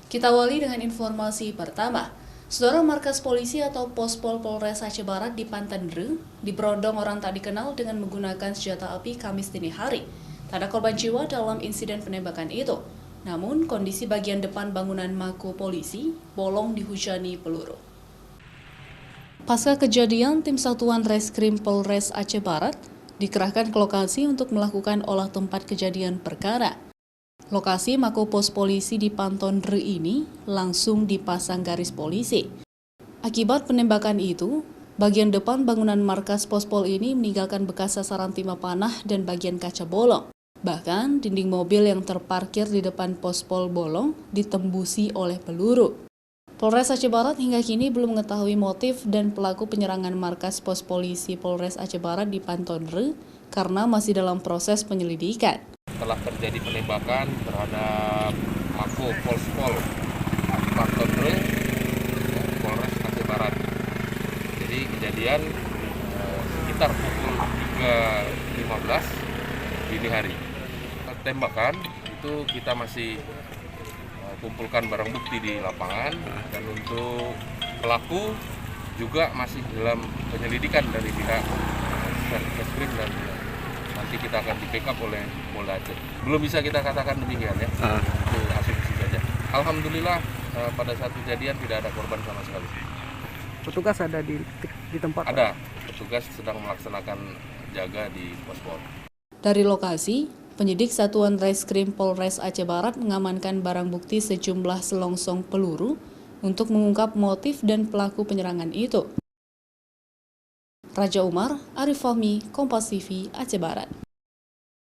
Kita awali dengan informasi pertama. Saudara, markas polisi atau Pospol Polres Aceh Barat di Pantandre diberondong orang tak dikenal dengan menggunakan senjata api Kamis dini hari. Tak ada korban jiwa dalam insiden penembakan itu. Namun, kondisi bagian depan bangunan mako polisi bolong dihujani peluru. Pasca kejadian, tim Satuan Reskrim Polres Aceh Barat dikerahkan ke lokasi untuk melakukan olah tempat kejadian perkara. Lokasi mako pos polisi di Pantandre ini langsung dipasang garis polisi. Akibat penembakan itu, bagian depan bangunan markas pospol ini meninggalkan bekas sasaran timah panah dan bagian kaca bolong. Bahkan, dinding mobil yang terparkir di depan pospol bolong ditembusi oleh peluru. Polres Aceh Barat hingga kini belum mengetahui motif dan pelaku penyerangan markas pos polisi Polres Aceh Barat di Pantandre karena masih dalam proses penyelidikan. Telah terjadi penembakan terhadap mako Pospol Pantandre Polres Aceh Barat. Jadi kejadian sekitar pukul 3.15 dini hari. Tembakan itu kita masih kumpulkan barang bukti di lapangan, dan untuk pelaku juga masih dalam penyelidikan dari pihak Reskrim dan nanti kita akan di-backup oleh Polda Aceh. Belum bisa kita katakan demikian ya, itu asumsi saja. Alhamdulillah pada saat kejadian tidak ada korban sama sekali. Petugas ada di tempat? Ada, petugas sedang melaksanakan jaga di pospol. Dari lokasi, penyidik Satuan Reskrim Polres Aceh Barat mengamankan barang bukti sejumlah selongsong peluru untuk mengungkap motif dan pelaku penyerangan itu. Raja Umar, Arif Fahmi, Kompas TV, Aceh Barat.